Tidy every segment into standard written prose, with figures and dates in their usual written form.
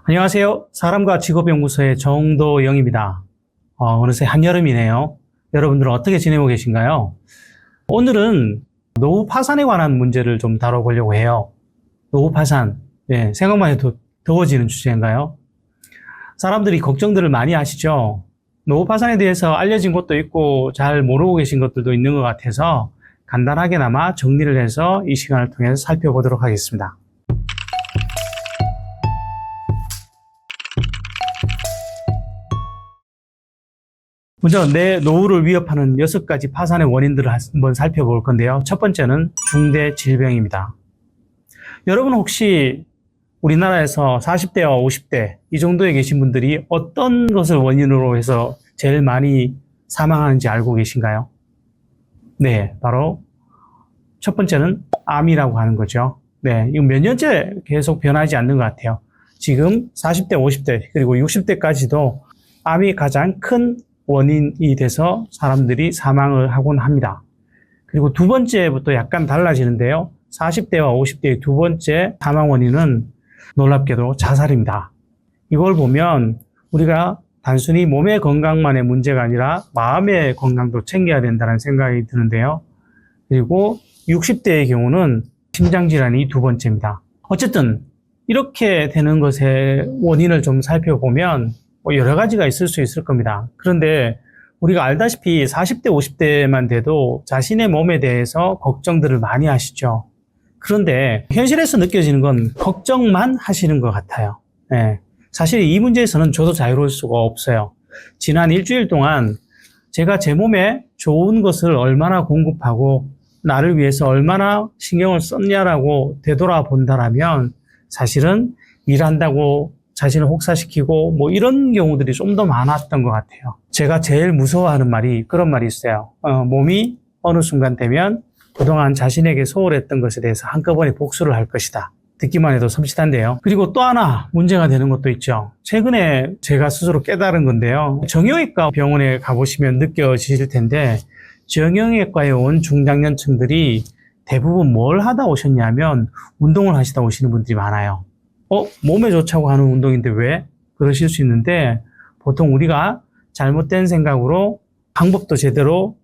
안녕하세요. 사람과 직업연구소의 정도영입니다. 어느새 한여름이네요. 여러분들은 어떻게 지내고 계신가요? 오늘은 노후 파산에 관한 문제를 좀 다뤄보려고 해요. 노후 파산, 생각만 해도 더워지는 주제인가요? 사람들이 걱정들을 많이 하시죠? 노후 파산에 대해서 알려진 것도 있고 잘 모르고 계신 것들도 있는 것 같아서 간단하게나마 정리를 해서 이 시간을 통해서 살펴보도록 하겠습니다. 먼저 내 노후를 위협하는 6가지 파산의 원인들을 한번 살펴볼 건데요. 첫 번째는 중대 질병입니다. 여러분 혹시 우리나라에서 40대와 50대 이 정도에 계신 분들이 어떤 것을 원인으로 해서 제일 많이 사망하는지 알고 계신가요? 네, 바로 첫 번째는 암이라고 하는 거죠. 네, 이거 몇 년째 계속 변하지 않는 것 같아요. 지금 40대, 50대 그리고 60대까지도 암이 가장 큰 원인이 돼서 사람들이 사망을 하곤 합니다. 그리고 두 번째부터 약간 달라지는데요. 40대와 50대의 두 번째 사망 원인은 놀랍게도 자살입니다. 이걸 보면 우리가 단순히 몸의 건강만의 문제가 아니라 마음의 건강도 챙겨야 된다는 생각이 드는데요. 그리고 60대의 경우는 심장질환이 두 번째입니다. 어쨌든 이렇게 되는 것의 원인을 좀 살펴보면 여러 가지가 있을 수 있을 겁니다. 그런데 우리가 알다시피 40대, 50대만 돼도 자신의 몸에 대해서 걱정들을 많이 하시죠. 그런데 현실에서 느껴지는 건 걱정만 하시는 것 같아요. 사실 이 문제에서는 저도 자유로울 수가 없어요. 지난 일주일 동안 제가 제 몸에 좋은 것을 얼마나 공급하고 나를 위해서 얼마나 신경을 썼냐라고 되돌아본다라면 사실은 일한다고 자신을 혹사시키고 이런 경우들이 좀 더 많았던 것 같아요. 제가 제일 무서워하는 말이 그런 말이 있어요. 몸이 어느 순간 되면 그동안 자신에게 소홀했던 것에 대해서 한꺼번에 복수를 할 것이다. 듣기만 해도 섬찟한데요. 그리고 또 하나 문제가 되는 것도 있죠. 최근에 제가 스스로 깨달은 건데요. 정형외과 병원에 가보시면 느껴지실 텐데 정형외과에 온 중장년층들이 대부분 뭘 하다 오셨냐면 운동을 하시다 오시는 분들이 많아요. 몸에 좋다고 하는 운동인데 왜? 그러실 수 있는데 보통 우리가 잘못된 생각으로 방법도 제대로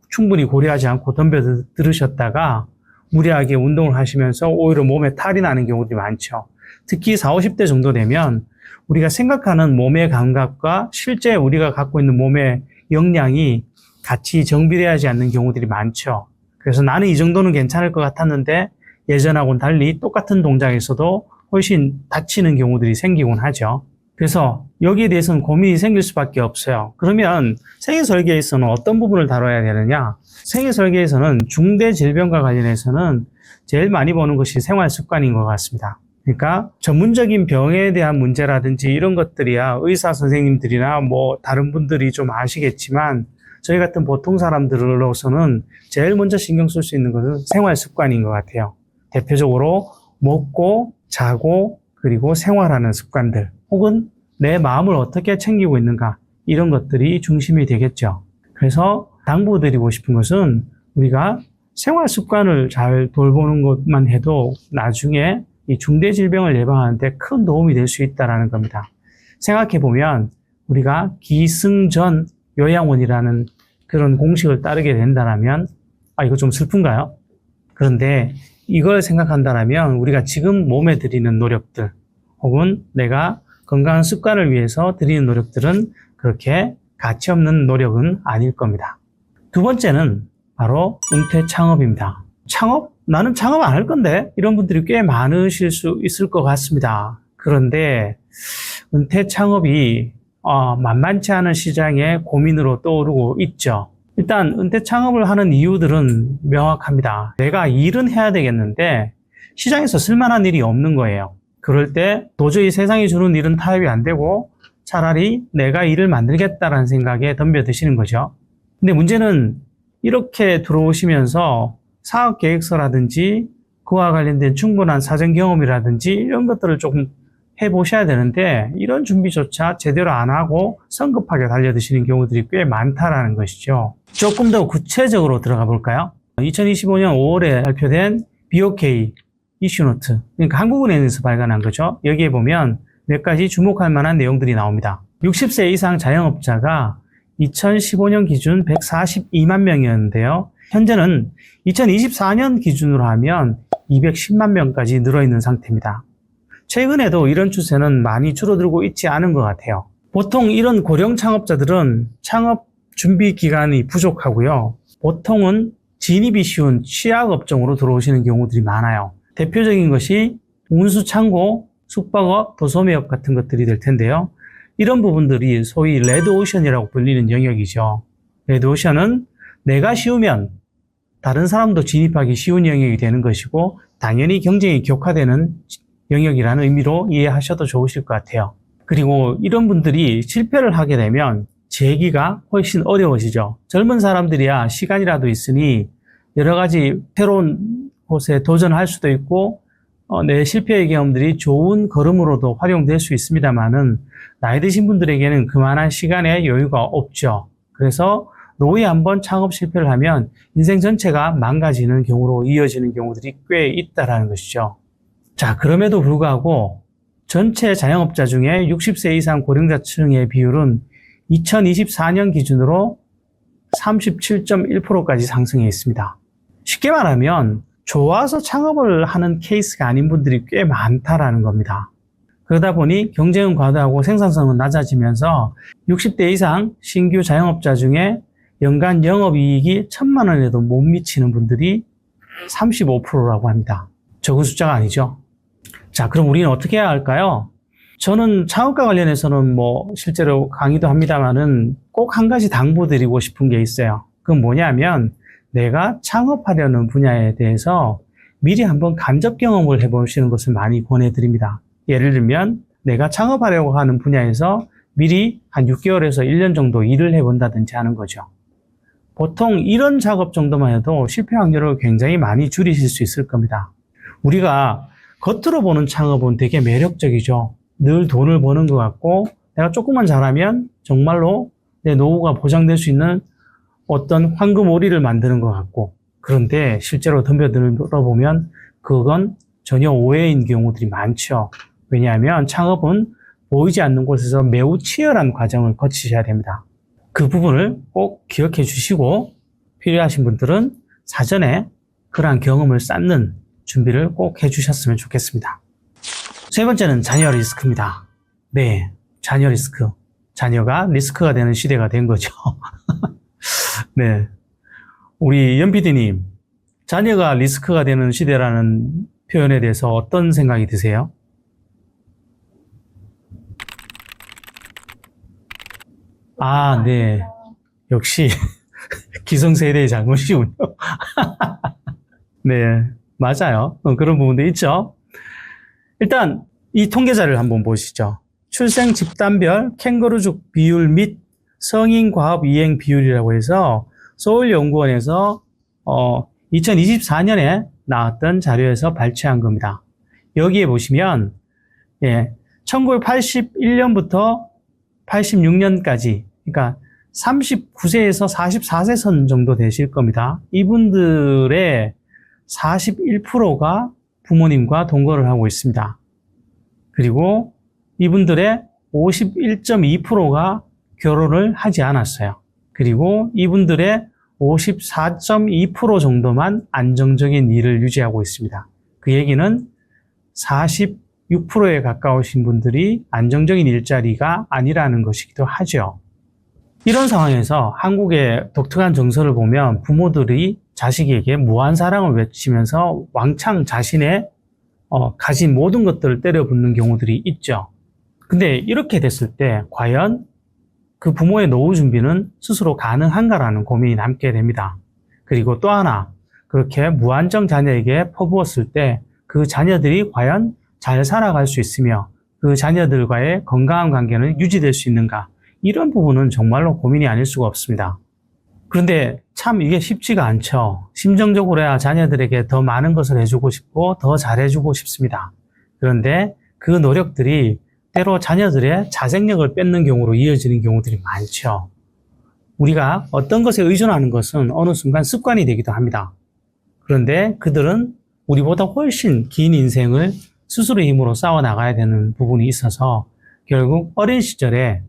충분히 고려하지 않고 덤벼들으셨다가 무리하게 운동을 하시면서 오히려 몸에 탈이 나는 경우들이 많죠. 특히 40, 50대 정도 되면 우리가 생각하는 몸의 감각과 실제 우리가 갖고 있는 몸의 역량이 같이 정비되지 않는 경우들이 많죠. 그래서 나는 이 정도는 괜찮을 것 같았는데 예전하고는 달리 똑같은 동작에서도 훨씬 다치는 경우들이 생기곤 하죠. 그래서 여기에 대해서는 고민이 생길 수밖에 없어요. 그러면 생애설계에서는 어떤 부분을 다뤄야 되느냐? 생애설계에서는 중대 질병과 관련해서는 제일 많이 보는 것이 생활 습관인 것 같습니다. 그러니까 전문적인 병에 대한 문제라든지 이런 것들이야 의사 선생님들이나 다른 분들이 좀 아시겠지만 저희 같은 보통 사람들로서는 제일 먼저 신경 쓸 수 있는 것은 생활 습관인 것 같아요. 대표적으로 먹고 자고 그리고 생활하는 습관들 혹은 내 마음을 어떻게 챙기고 있는가 이런 것들이 중심이 되겠죠. 그래서 당부드리고 싶은 것은 우리가 생활 습관을 잘 돌보는 것만 해도 나중에 이 중대 질병을 예방하는 데 큰 도움이 될 수 있다는 겁니다. 생각해 보면 우리가 기승전 요양원이라는 그런 공식을 따르게 된다면 이거 좀 슬픈가요? 그런데 이걸 생각한다면 우리가 지금 몸에 들이는 노력들 혹은 내가 건강한 습관을 위해서 들이는 노력들은 그렇게 가치 없는 노력은 아닐 겁니다. 두 번째는 바로 은퇴 창업입니다. 창업? 나는 창업 안 할 건데 이런 분들이 꽤 많으실 수 있을 것 같습니다. 그런데 은퇴 창업이 만만치 않은 시장의 고민으로 떠오르고 있죠. 일단 은퇴 창업을 하는 이유들은 명확합니다. 내가 일은 해야 되겠는데 시장에서 쓸만한 일이 없는 거예요. 그럴 때 도저히 세상이 주는 일은 타협이 안 되고 차라리 내가 일을 만들겠다라는 생각에 덤벼드시는 거죠. 근데 문제는 이렇게 들어오시면서 사업계획서라든지 그와 관련된 충분한 사전 경험이라든지 이런 것들을 조금 해보셔야 되는데 이런 준비조차 제대로 안 하고 성급하게 달려드시는 경우들이 꽤 많다라는 것이죠. 조금 더 구체적으로 들어가 볼까요? 2025년 5월에 발표된 BOK 이슈노트, 그러니까 한국은행에서 발간한 거죠. 여기에 보면 몇 가지 주목할 만한 내용들이 나옵니다. 60세 이상 자영업자가 2015년 기준 142만 명이었는데요. 현재는 2024년 기준으로 하면 210만 명까지 늘어있는 상태입니다. 최근에도 이런 추세는 많이 줄어들고 있지 않은 것 같아요. 보통 이런 고령 창업자들은 창업 준비 기간이 부족하고요. 보통은 진입이 쉬운 취약업종으로 들어오시는 경우들이 많아요. 대표적인 것이 운수창고, 숙박업, 도소매업 같은 것들이 될 텐데요. 이런 부분들이 소위 레드오션이라고 불리는 영역이죠. 레드오션은 내가 쉬우면 다른 사람도 진입하기 쉬운 영역이 되는 것이고 당연히 경쟁이 격화되는 영역이라는 의미로 이해하셔도 좋으실 것 같아요. 그리고 이런 분들이 실패를 하게 되면 재기가 훨씬 어려워지죠. 젊은 사람들이야 시간이라도 있으니 여러 가지 새로운 곳에 도전할 수도 있고 내 실패의 경험들이 좋은 걸음으로도 활용될 수 있습니다만은 나이 드신 분들에게는 그만한 시간의 여유가 없죠. 그래서 노후에 한번 창업 실패를 하면 인생 전체가 망가지는 경우로 이어지는 경우들이 꽤 있다라는 것이죠. 자, 그럼에도 불구하고 전체 자영업자 중에 60세 이상 고령자층의 비율은 2024년 기준으로 37.1%까지 상승해 있습니다. 쉽게 말하면 좋아서 창업을 하는 케이스가 아닌 분들이 꽤 많다라는 겁니다. 그러다 보니 경쟁은 과다하고 생산성은 낮아지면서 60대 이상 신규 자영업자 중에 연간 영업이익이 1,000만 원에도 못 미치는 분들이 35%라고 합니다. 적은 숫자가 아니죠. 자, 그럼 우리는 어떻게 해야 할까요? 저는 창업과 관련해서는 실제로 강의도 합니다만은 꼭 한 가지 당부드리고 싶은 게 있어요. 그건 뭐냐면 내가 창업하려는 분야에 대해서 미리 한번 간접 경험을 해보시는 것을 많이 권해드립니다. 예를 들면 내가 창업하려고 하는 분야에서 미리 한 6개월에서 1년 정도 일을 해본다든지 하는 거죠. 보통 이런 작업 정도만 해도 실패 확률을 굉장히 많이 줄이실 수 있을 겁니다. 우리가 겉으로 보는 창업은 되게 매력적이죠. 늘 돈을 버는 것 같고 내가 조금만 잘하면 정말로 내 노후가 보장될 수 있는 어떤 황금오리를 만드는 것 같고, 그런데 실제로 덤벼들어보면 그건 전혀 오해인 경우들이 많죠. 왜냐하면 창업은 보이지 않는 곳에서 매우 치열한 과정을 거치셔야 됩니다. 그 부분을 꼭 기억해 주시고 필요하신 분들은 사전에 그러한 경험을 쌓는 준비를 꼭 해주셨으면 좋겠습니다. 세 번째는 자녀 리스크입니다. 네, 자녀 리스크. 자녀가 리스크가 되는 시대가 된 거죠. 네, 우리 연 PD님, 자녀가 리스크가 되는 시대라는 표현에 대해서 어떤 생각이 드세요? 아, 네. 역시 기성세대의 잘못이군요. 네, 맞아요. 그런 부분도 있죠. 일단 이 통계자를 한번 보시죠. 출생 집단별 캥거루족 비율 및 성인 과업 이행 비율이라고 해서 서울연구원에서 2024년에 나왔던 자료에서 발췌한 겁니다. 여기에 보시면 1981년부터 86년까지 그러니까 39세에서 44세 선 정도 되실 겁니다. 이분들의 41%가 부모님과 동거를 하고 있습니다. 그리고 이분들의 51.2%가 결혼을 하지 않았어요. 그리고 이분들의 54.2% 정도만 안정적인 일을 유지하고 있습니다. 그 얘기는 46%에 가까우신 분들이 안정적인 일자리가 아니라는 것이기도 하죠. 이런 상황에서 한국의 독특한 정서를 보면 부모들이 자식에게 무한 사랑을 외치면서 왕창 자신의 가진 모든 것들을 때려붓는 경우들이 있죠. 근데 이렇게 됐을 때 과연 그 부모의 노후 준비는 스스로 가능한가라는 고민이 남게 됩니다. 그리고 또 하나, 그렇게 무한정 자녀에게 퍼부었을 때 그 자녀들이 과연 잘 살아갈 수 있으며 그 자녀들과의 건강한 관계는 유지될 수 있는가, 이런 부분은 정말로 고민이 아닐 수가 없습니다. 그런데 참 이게 쉽지가 않죠. 심정적으로야 자녀들에게 더 많은 것을 해주고 싶고 더 잘해주고 싶습니다. 그런데 그 노력들이 때로 자녀들의 자생력을 뺏는 경우로 이어지는 경우들이 많죠. 우리가 어떤 것에 의존하는 것은 어느 순간 습관이 되기도 합니다. 그런데 그들은 우리보다 훨씬 긴 인생을 스스로의 힘으로 싸워 나가야 되는 부분이 있어서 결국 어린 시절에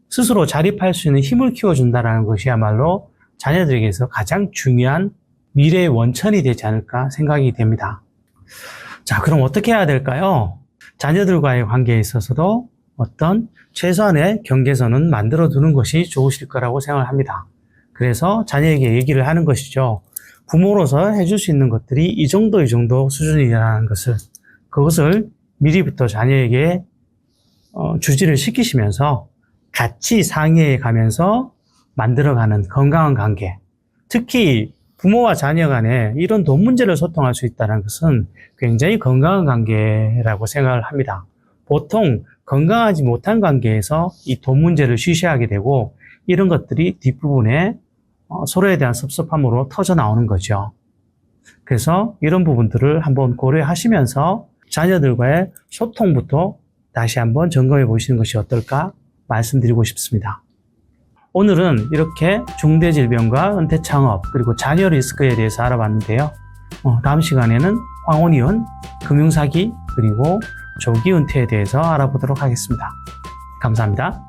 스스로 자립할 수 있는 힘을 키워준다는 것이야말로 자녀들에게서 가장 중요한 미래의 원천이 되지 않을까 생각이 됩니다. 자, 그럼 어떻게 해야 될까요? 자녀들과의 관계에 있어서도 어떤 최소한의 경계선은 만들어 두는 것이 좋으실 거라고 생각을 합니다. 그래서 자녀에게 얘기를 하는 것이죠. 부모로서 해줄 수 있는 것들이 이 정도 수준이라는 것을, 그것을 미리부터 자녀에게 주지를 시키시면서 같이 상의해 가면서 만들어가는 건강한 관계. 특히 부모와 자녀 간에 이런 돈 문제를 소통할 수 있다는 것은 굉장히 건강한 관계라고 생각을 합니다. 보통 건강하지 못한 관계에서 이 돈 문제를 쉬쉬하게 되고 이런 것들이 뒷부분에 서로에 대한 섭섭함으로 터져 나오는 거죠. 그래서 이런 부분들을 한번 고려하시면서 자녀들과의 소통부터 다시 한번 점검해 보시는 것이 어떨까 말씀드리고 싶습니다. 오늘은 이렇게 중대질병과 은퇴창업 그리고 자녀 리스크에 대해서 알아봤는데요. 다음 시간에는 황혼이혼, 금융사기 그리고 조기 은퇴에 대해서 알아보도록 하겠습니다. 감사합니다.